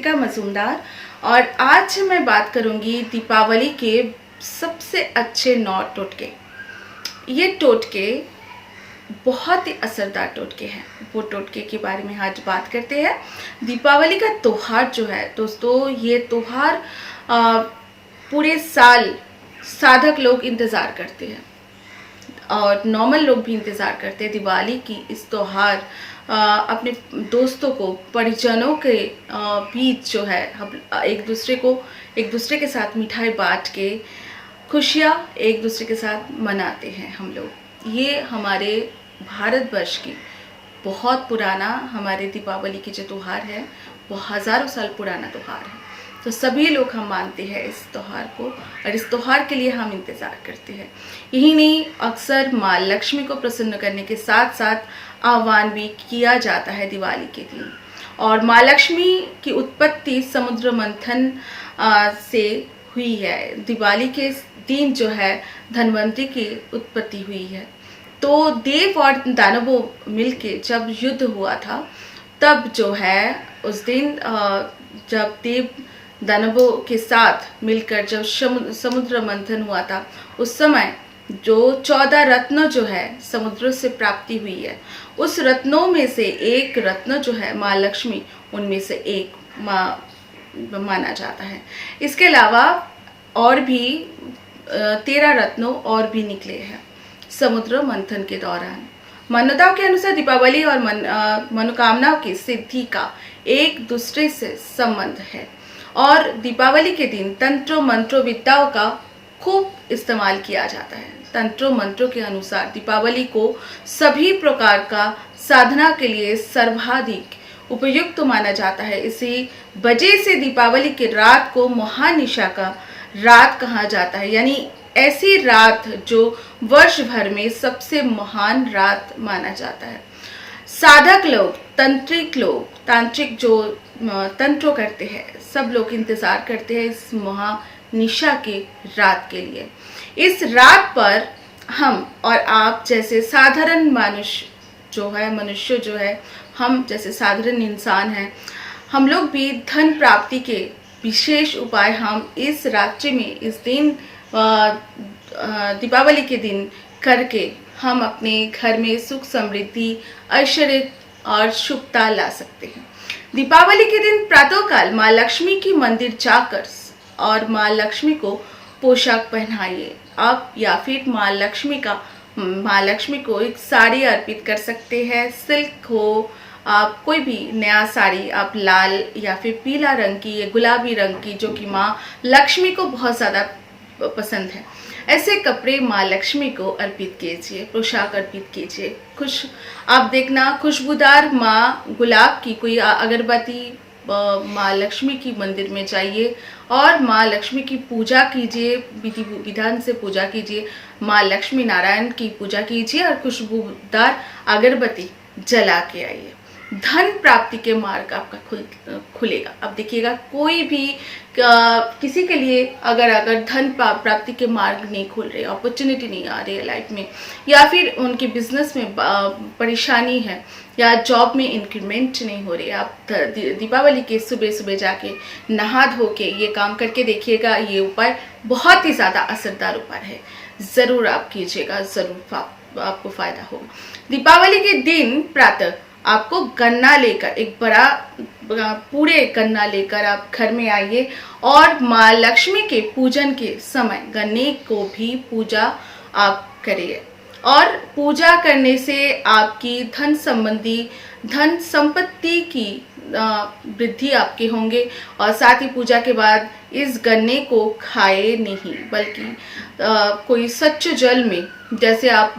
कृतिका मजूमदार और आज मैं बात करूंगी दीपावली के सबसे अच्छे 9 टोटके। ये टोटके बहुत ही असरदार टोटके हैं। वो टोटके के बारे में आज बात करते हैं। दीपावली का त्योहार जो है दोस्तों, ये त्योहार पूरे साल साधक लोग इंतज़ार करते हैं और नॉर्मल लोग भी इंतज़ार करते हैं दिवाली की इस त्योहार अपने दोस्तों को, परिजनों के बीच जो है हम एक दूसरे के साथ मिठाई बांट के खुशियाँ एक दूसरे के साथ मनाते हैं हम लोग। ये हमारे भारतवर्ष की बहुत पुराना हमारे दीपावली की जो त्यौहार है वो हज़ारों साल पुराना त्यौहार है। तो सभी लोग हम मानते हैं इस त्यौहार को और इस त्यौहार के लिए हम इंतज़ार करते हैं। यही नहीं, अक्सर माँ लक्ष्मी को प्रसन्न करने के साथ साथ आह्वान भी किया जाता है दिवाली के दिन। और माँ लक्ष्मी की उत्पत्ति समुद्र मंथन से हुई है। दिवाली के दिन जो है धन्वंतरी की उत्पत्ति हुई है। तो देव और दानवों मिलके जब युद्ध हुआ था तब जो है उस दिन जब देव दानवों के साथ मिलकर जब समुद्र मंथन हुआ था, उस समय जो 14 रत्न जो है समुद्र से प्राप्ति हुई है, उस रत्नों में से एक रत्न जो है माँ लक्ष्मी, उनमें से एक माँ माना जाता है। इसके अलावा और भी 13 रत्नों और भी निकले हैं समुद्र मंथन के दौरान। मान्यताओं के अनुसार दीपावली और मनोकामनाओं की सिद्धि का एक दूसरे से संबंध है और दीपावली के दिन तंत्रों मंत्रों विद्याओं का खूब इस्तेमाल किया जाता है। तंत्रों मंत्रों के अनुसार दीपावली को सभी प्रकार का साधना के लिए सर्वाधिक उपयुक्त माना जाता है। इसी वजह से दीपावली की रात को महानिशा का रात कहा जाता है, यानी ऐसी रात जो वर्ष भर में सबसे महान रात माना जाता है। साधक लोग, तांत्रिक जो तंत्र करते हैं, सब लोग इंतजार करते हैं इस महानिशा के रात के लिए। इस रात पर हम और आप जैसे साधारण मनुष्य जो है, हम जैसे साधारण इंसान हैं, हम लोग भी धन प्राप्ति के विशेष उपाय हम इस रात्रि में, इस दिन दीपावली के दिन करके हम अपने घर में सुख समृद्धि, ऐश्वर्य और शुभता ला सकते हैं। दीपावली के दिन प्रातःकाल माँ लक्ष्मी की मंदिर जाकर और माँ लक्ष्मी को पोशाक पहनाइए आप, या फिर माँ लक्ष्मी को एक साड़ी अर्पित कर सकते हैं। सिल्क हो, आप कोई भी नया साड़ी, आप लाल या फिर पीला रंग की या गुलाबी रंग की, जो कि माँ लक्ष्मी को बहुत ज़्यादा पसंद है, ऐसे कपड़े माँ लक्ष्मी को अर्पित कीजिए, पोशाक अर्पित कीजिए। आप देखना खुशबूदार माँ गुलाब की कोई अगरबत्ती माँ लक्ष्मी की मंदिर में जाइए और माँ लक्ष्मी की पूजा कीजिए, विधि विधान से पूजा कीजिए, माँ लक्ष्मी नारायण की पूजा कीजिए और खुशबूदार अगरबत्ती जला के आइए। धन प्राप्ति के मार्ग आपका खुलेगा। अब देखिएगा, कोई भी किसी के लिए अगर धन प्राप्ति के मार्ग नहीं खुल रहे, अपॉर्चुनिटी नहीं आ रही है लाइफ में, या फिर उनके बिजनेस में परेशानी है या जॉब में इंक्रीमेंट नहीं हो रही, आप दीपावली के सुबह जाके नहा धो के ये काम करके देखिएगा। ये उपाय बहुत ही ज़्यादा असरदार उपाय है, ज़रूर आप कीजिएगा, ज़रूर आपको फायदा होगा। दीपावली के दिन प्रातः आपको गन्ना लेकर, एक बड़ा पूरे गन्ना लेकर आप घर में आइए और माँ लक्ष्मी के पूजन के समय गन्ने को भी पूजा आप करिए। और पूजा करने से आपकी धन संपत्ति की वृद्धि आपके होंगे। और साथ ही पूजा के बाद इस गन्ने को खाए नहीं, बल्कि कोई स्वच्छ जल में, जैसे आप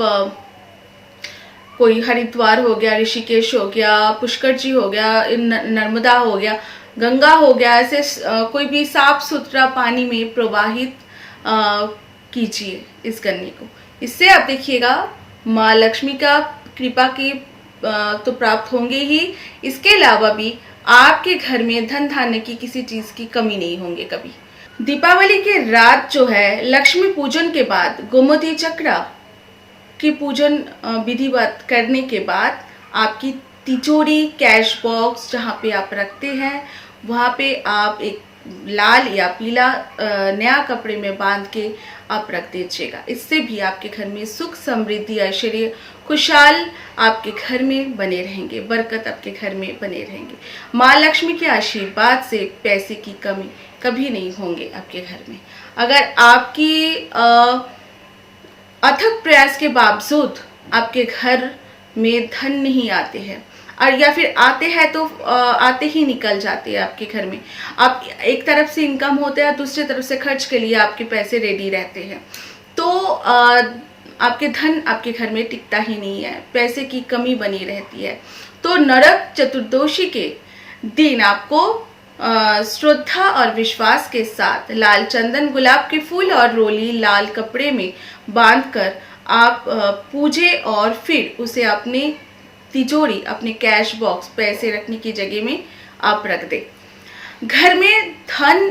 कोई हरिद्वार हो गया, ऋषिकेश हो गया, पुष्कर जी हो गया, नर्मदा हो गया, गंगा हो गया, ऐसे कोई भी साफ सुथरा पानी में प्रवाहित कीजिए इस गन्ने को। इससे आप देखिएगा माँ लक्ष्मी का कृपा की तो प्राप्त होंगे ही, इसके अलावा भी आपके घर में धन धान्य की किसी चीज की कमी नहीं होंगे कभी। दीपावली के रात जो है लक्ष्मी पूजन के बाद गोमती चक्र की पूजन विधिवत करने के बाद आपकी तिजोरी, कैश बॉक्स जहाँ पे आप रखते हैं, वहाँ पे आप एक लाल या पीला नया कपड़े में बांध के आप रख दीजिएगा। इससे भी आपके घर में सुख, समृद्धि, ऐश्वर्य, खुशहाल आपके घर में बने रहेंगे, बरकत आपके घर में बने रहेंगे। माँ लक्ष्मी के आशीर्वाद से पैसे की कमी कभी नहीं होंगे आपके घर में। अगर आपकी अथक प्रयास के बावजूद आपके घर में धन नहीं आते हैं, और या फिर आते हैं तो आते ही निकल जाते हैं आपके घर में, आप एक तरफ से इनकम होते हैं, दूसरी तरफ से खर्च के लिए आपके पैसे रेडी रहते हैं, तो आपके धन आपके घर में टिकता ही नहीं है, पैसे की कमी बनी रहती है। तो नरक चतुर्दशी के दिन आपको श्रद्धा और विश्वास के साथ लाल चंदन, गुलाब के फूल और रोली लाल कपड़े में बांधकर आप पूजे और फिर उसे अपने तिजोरी, अपने कैश बॉक्स, पैसे रखने की जगह में आप रख दें। घर में धन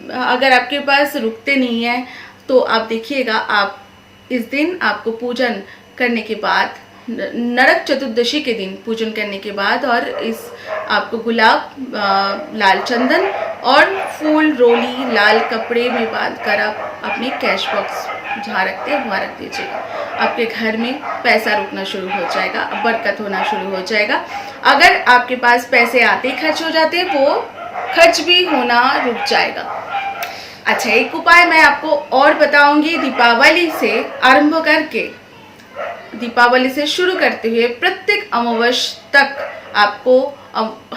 अगर आपके पास रुकते नहीं है तो आप देखिएगा, आप इस दिन आपको पूजन करने के बाद, नरक चतुर्दशी के दिन पूजन करने के बाद, और इस आपको गुलाब, लाल चंदन और फूल रोली लाल कपड़े में बांध कर आप अपने कैश बॉक्स जहाँ रखते हैं वहाँ रख दीजिएगा। आपके घर में पैसा रुकना शुरू हो जाएगा, बरकत होना शुरू हो जाएगा। अगर आपके पास पैसे आते ही खर्च हो जाते हैं, वो खर्च भी होना रुक जाएगा। अच्छा, एक उपाय मैं आपको और बताऊंगी। दीपावली से आरंभ करके, दीपावली से शुरू करते हुए प्रत्येक अमावस्या तक आपको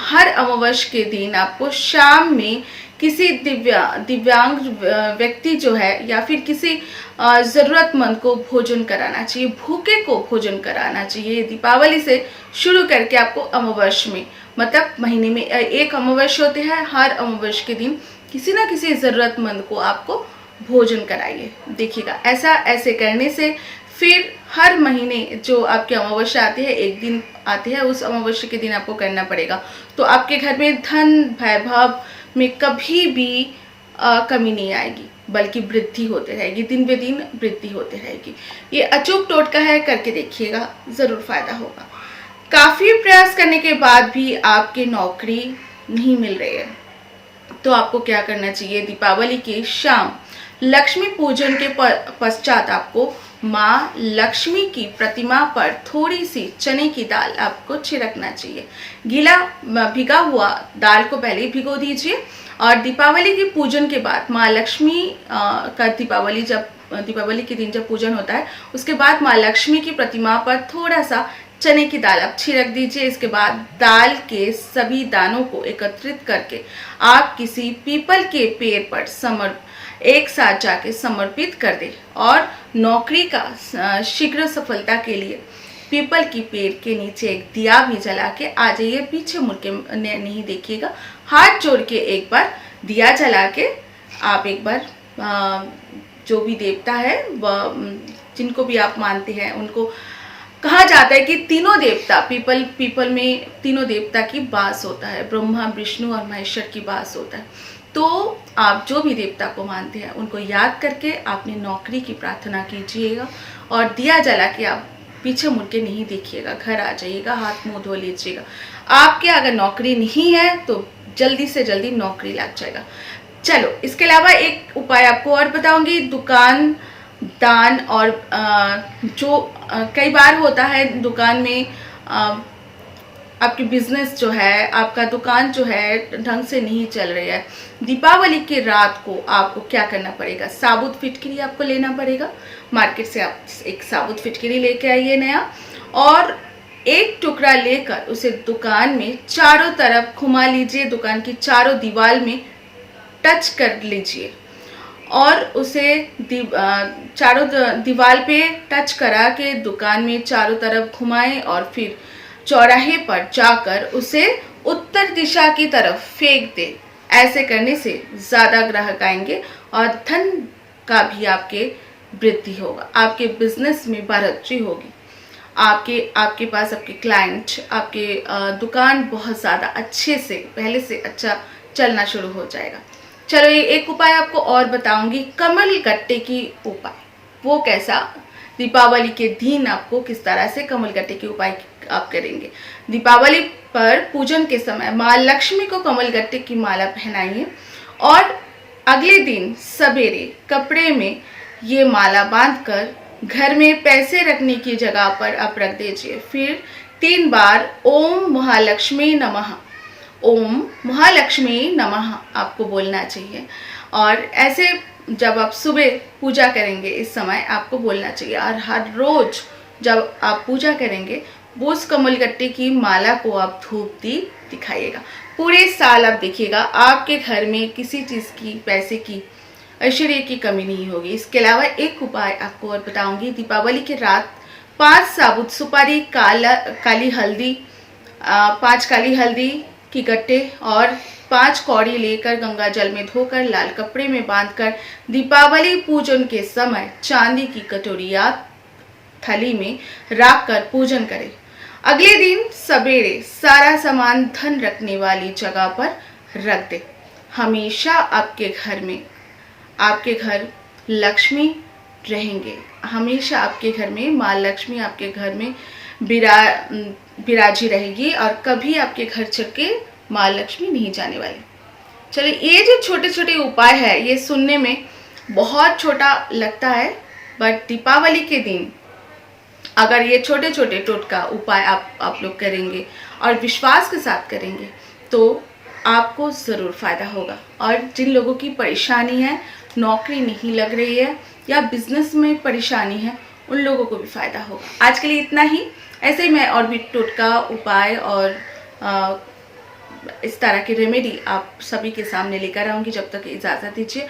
हर अमावस्या के दिन आपको शाम में किसी दिव्यांग व्यक्ति जो है या फिर किसी ज़रूरतमंद को भोजन कराना चाहिए, भूखे को भोजन कराना चाहिए। दीपावली से शुरू करके आपको अमावस्या में, मतलब महीने में एक अमावस्या होते हैं, हर अमावस्या के दिन किसी ना किसी ज़रूरतमंद को आपको भोजन कराइए। देखिएगा, ऐसे करने से फिर हर महीने जो आपके अमावस्या आती है, एक दिन आती है, उस अमावस्या के दिन आपको करना पड़ेगा। तो आपके घर में धन वैभव में कभी भी कमी नहीं आएगी, बल्कि वृद्धि होते रहेगी, दिन ब दिन वृद्धि होते रहेगी। ये अचूक टोटका है, करके देखिएगा, ज़रूर फायदा होगा। काफ़ी प्रयास करने के बाद भी आपकी नौकरी नहीं मिल रही है तो आपको क्या करना चाहिए? दीपावली की शाम लक्ष्मी पूजन के पश्चात आपको माँ लक्ष्मी की प्रतिमा पर थोड़ी सी चने की दाल आपको छिड़कना चाहिए। गीला भिगा हुआ दाल को पहले ही भिगो दीजिए, और दीपावली के पूजन के बाद माँ लक्ष्मी का दीपावली के दिन जब पूजन होता है, उसके बाद माँ लक्ष्मी की प्रतिमा पर थोड़ा सा चने की दाल आप छिड़क दीजिए। इसके बाद दाल के सभी दानों को एकत्रित करके आप किसी पीपल के पेड़ पर एक साथ जाके समर्पित कर दे, और नौकरी का शीघ्र सफलता के लिए पीपल की पेड़ के नीचे एक दिया भी जला के आ जाइए। पीछे मुड़ के नहीं देखिएगा, हाथ जोड़ के एक बार दिया जला के आप एक बार जो भी देवता है, जिनको भी आप मानते हैं, उनको कहा जाता है कि तीनों देवता, पीपल में तीनों देवता की वास होता है, ब्रह्मा, विष्णु और महेश्वर की वास होता है। तो आप जो भी देवता को मानते हैं उनको याद करके आपने नौकरी की प्रार्थना कीजिएगा, और दिया जला के आप पीछे मुड़ के नहीं देखिएगा, घर आ जाइएगा, हाथ मुंह धो लीजिएगा। आपके अगर नौकरी नहीं है तो जल्दी से जल्दी नौकरी लग जाएगा। चलो, इसके अलावा एक उपाय आपको और बताऊंगी। दुकान दान, और जो कई बार होता है दुकान में आपकी बिजनेस जो है, आपका दुकान जो है ढंग से नहीं चल रही है, दीपावली की रात को आपको क्या करना पड़ेगा? साबुत फिटकरी आपको लेना पड़ेगा। मार्केट से आप एक साबुत फिटकरी लेके आइए नया, और एक टुकड़ा लेकर उसे दुकान में चारों तरफ घुमा लीजिए, दुकान की चारों दीवार में टच कर लीजिए, और उसे चारों दीवार पे टच करा के दुकान में चारों तरफ घुमाएं, और फिर चौराहे पर जाकर उसे उत्तर दिशा की तरफ फेंक दे। ऐसे करने से ज़्यादा ग्राहक आएंगे और धन का भी आपके वृद्धि होगा, आपके बिजनेस में बढ़ोतरी होगी, आपके पास आपके क्लाइंट, आपके दुकान बहुत ज़्यादा अच्छे से, पहले से अच्छा चलना शुरू हो जाएगा। चलो, ये एक उपाय आपको और बताऊंगी, कमल गट्टे की उपाय। वो कैसा? दीपावली के दिन आपको किस तरह से कमलगट्टे के उपाय आप करेंगे। दीपावली पर पूजन के समय माँ लक्ष्मी को कमलगट्टे की माला पहनाइए और अगले दिन सवेरे कपड़े में ये माला बांधकर घर में पैसे रखने की जगह पर आप रख दीजिए। फिर 3 बार ओम महालक्ष्मी नमः, ओम महालक्ष्मी नमः आपको बोलना चाहिए। और ऐसे जब आप सुबह पूजा करेंगे इस समय आपको बोलना चाहिए। और हर रोज जब आप पूजा करेंगे वो उस कमलगट्टे की माला को आप धूप दीप दिखाइएगा। पूरे साल आप देखिएगा आपके घर में किसी चीज़ की, पैसे की, ऐश्वर्य की कमी नहीं होगी। इसके अलावा एक उपाय आपको और बताऊंगी। दीपावली के रात 5 साबुत सुपारी, काली हल्दी, 5 काली हल्दी की गट्टे और 5 कौड़ी लेकर गंगा जल में धोकर लाल कपड़े में बांधकर दीपावली पूजन के समय चांदी की कटोरी या थाली में रख कर पूजन करें। अगले दिन सवेरे सारा सामान धन रखने वाली जगह पर रख दे। हमेशा आपके घर लक्ष्मी रहेंगे। हमेशा आपके घर में माँ लक्ष्मी आपके घर में विराजी रहेगी और कभी आपके घर चल के माँ लक्ष्मी नहीं जाने वाली। चलिए, ये जो छोटे छोटे उपाय है ये सुनने में बहुत छोटा लगता है, बट दीपावली के दिन अगर ये छोटे छोटे टोटका उपाय आप लोग करेंगे और विश्वास के साथ करेंगे तो आपको ज़रूर फ़ायदा होगा। और जिन लोगों की परेशानी है, नौकरी नहीं लग रही है या बिजनेस में परेशानी है, उन लोगों को भी फ़ायदा होगा। आज के लिए इतना ही। ऐसे ही मैं और भी टोटका उपाय और इस तरह की रेमेडी आप सभी के सामने लेकर आऊँगी। जब तक इजाज़त दीजिए।